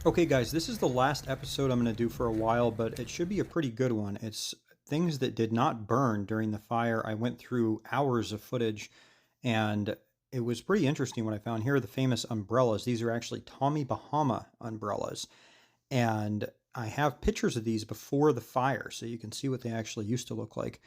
Okay, guys, this is the last episode I'm going to do for a while, but it should be a pretty good one. It's things that did not burn during the fire. I went through hours of footage, and it was pretty interesting what I found. Here are the famous umbrellas. These are actually Tommy Bahama umbrellas, and I have pictures of these before the fire, so you can see what they actually used to look like.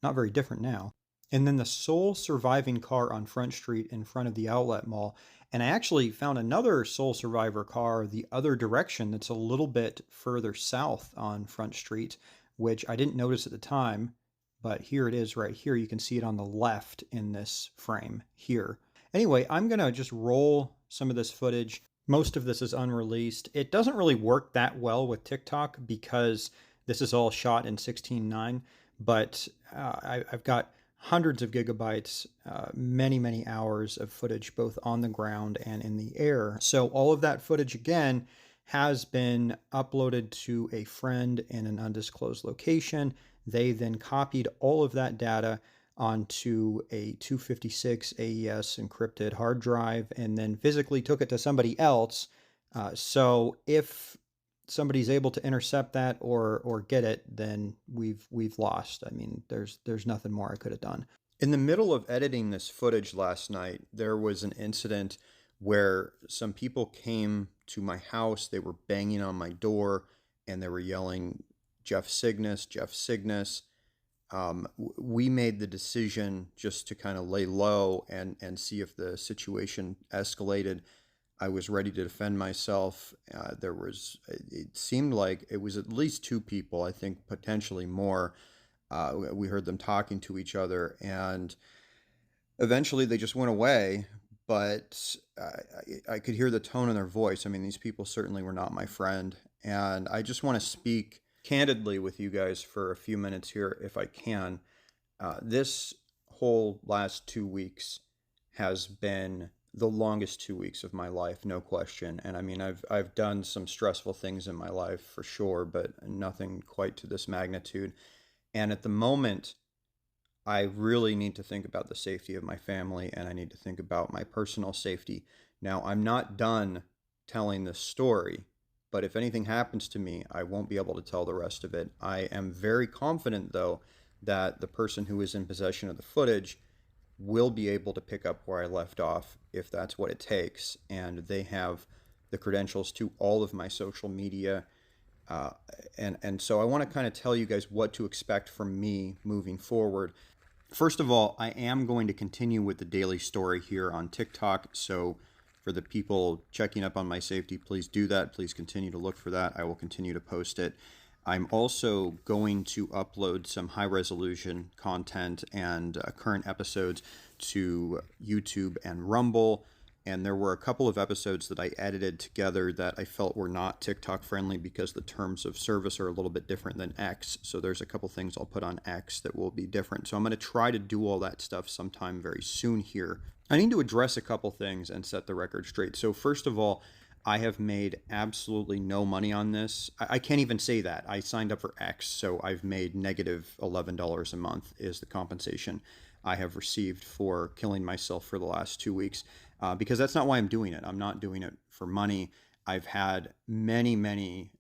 Not very different now. And then the sole surviving car on Front Street in front of the outlet mall. And I actually found another sole survivor car the other direction that's a little bit further south on Front Street, which I didn't notice at the time, but here it is right here. You can see it on the left in this frame here. Anyway, I'm going to just roll some of this footage. Most of this is unreleased. It doesn't really work that well with TikTok because this is all shot in 16:9, but I've got hundreds of gigabytes, many, many hours of footage, both on the ground and in the air. So all of that footage, again, has been uploaded to a friend in an undisclosed location. They then copied all of that data onto a 256 AES encrypted hard drive and then physically took it to somebody else. So if somebody's able to intercept that or get it, then we've lost. I mean, there's nothing more I could have done. In the middle of editing this footage last night, there was an incident where some people came to my house. They were banging on my door and they were yelling, Jeff Cygnus, Jeff Cygnus. We made the decision just to kind of lay low and see if the situation escalated. I was ready to defend myself. It seemed like it was at least two people, I think potentially more. We heard them talking to each other, and eventually they just went away. But I could hear the tone in their voice. I mean, these people certainly were not my friend. And I just want to speak candidly with you guys for a few minutes here, if I can. This whole last 2 weeks has been the longest 2 weeks of my life, no question. And I mean, I've done some stressful things in my life for sure, but nothing quite to this magnitude. And at the moment, I really need to think about the safety of my family and I need to think about my personal safety. Now, I'm not done telling this story, but if anything happens to me, I won't be able to tell the rest of it. I am very confident, though, that the person who is in possession of the footage will be able to pick up where I left off if that's what it takes. And they have the credentials to all of my social media. Uh, and so I want to kind of tell you guys what to expect from me moving forward. First of all, I am going to continue with the daily story here on TikTok. So for the people checking up on my safety, please do that. Please continue to look for that. I will continue to post it. I'm also going to upload some high resolution content and current episodes to YouTube and Rumble. And there were a couple of episodes that I edited together that I felt were not TikTok friendly because the terms of service are a little bit different than X. So there's a couple things I'll put on X that will be different. So I'm going to try to do all that stuff sometime very soon here. I need to address a couple things and set the record straight. So first of all, I have made absolutely no money on this. I can't even say that. I signed up for X, so I've made negative $11 a month is the compensation I have received for killing myself for the last 2 weeks, because that's not why I'm doing it. I'm not doing it for money. I've had many, many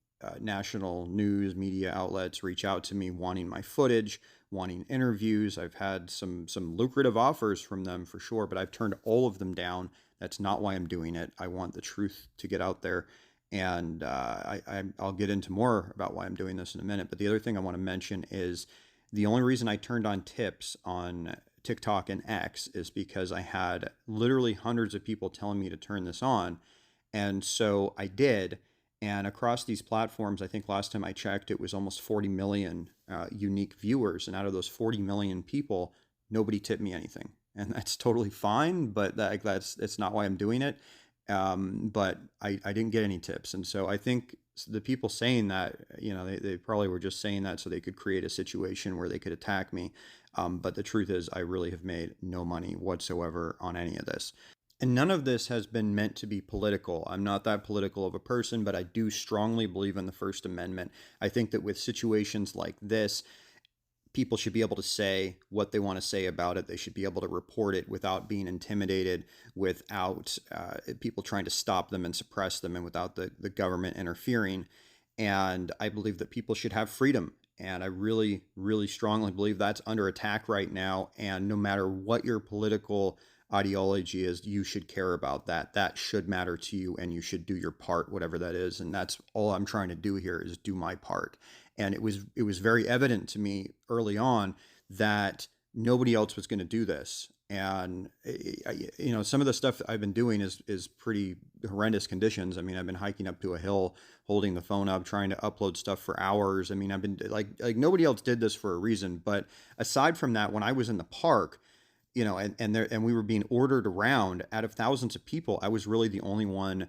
national news media outlets reach out to me wanting my footage, wanting interviews. I've had some lucrative offers from them for sure, but I've turned all of them down. That's not why I'm doing it. I want the truth to get out there. And I'll get into more about why I'm doing this in a minute. But the other thing I want to mention is the only reason I turned on tips on TikTok and X is because I had literally hundreds of people telling me to turn this on. And so I did. And across these platforms, I think last time I checked, it was almost 40 million unique viewers. And out of those 40 million people, nobody tipped me anything. And that's totally fine, but it's not why I'm doing it. But I didn't get any tips. And so I think the people saying that, they probably were just saying that so they could create a situation where they could attack me. But the truth is, I really have made no money whatsoever on any of this. And none of this has been meant to be political. I'm not that political of a person, but I do strongly believe in the First Amendment. I think that with situations like this, people should be able to say what they want to say about it. They should be able to report it without being intimidated, without people trying to stop them and suppress them, and without the government interfering. And I believe that people should have freedom. And I really, really strongly believe that's under attack right now. And no matter what your political ideology is, you should care about that. That should matter to you, and you should do your part, whatever that is. And that's all I'm trying to do here, is do my part. And it was very evident to me early on that nobody else was going to do this. And some of the stuff I've been doing is pretty horrendous conditions. I mean, I've been hiking up to a hill, holding the phone up, trying to upload stuff for hours. I mean, I've been like nobody else did this for a reason. But aside from that, when I was in the park, and we were being ordered around out of thousands of people, I was really the only one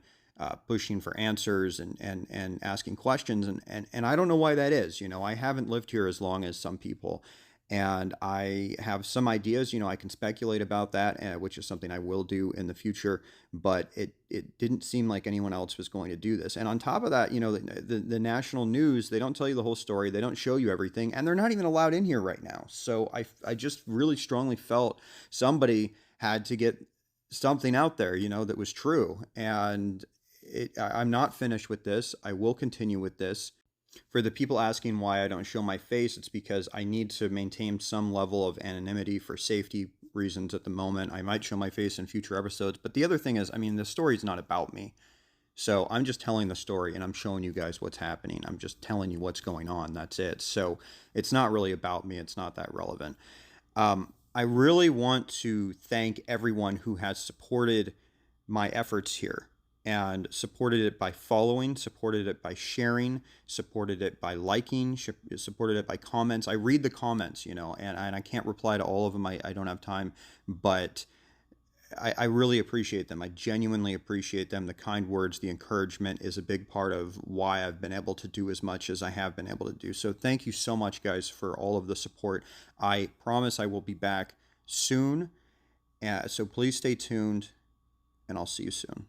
pushing for answers and asking questions. And I don't know why that is. I haven't lived here as long as some people. And I have some ideas, I can speculate about that, which is something I will do in the future. But it didn't seem like anyone else was going to do this. And on top of that, the national news, they don't tell you the whole story. They don't show you everything. And they're not even allowed in here right now. So I just really strongly felt somebody had to get something out there, that was true. And I'm not finished with this. I will continue with this. For the people asking why I don't show my face, it's because I need to maintain some level of anonymity for safety reasons at the moment. I might show my face in future episodes, but the other thing is, I mean, the story's not about me. So I'm just telling the story, and I'm showing you guys what's happening. I'm just telling you what's going on. That's it. So it's not really about me. It's not that relevant. I really want to thank everyone who has supported my efforts here, and supported it by following, supported it by sharing, supported it by liking, supported it by comments. I read the comments, and I can't reply to all of them. I don't have time, but I really appreciate them. I genuinely appreciate them. The kind words, the encouragement is a big part of why I've been able to do as much as I have been able to do. So thank you so much, guys, for all of the support. I promise I will be back soon. So please stay tuned, and I'll see you soon.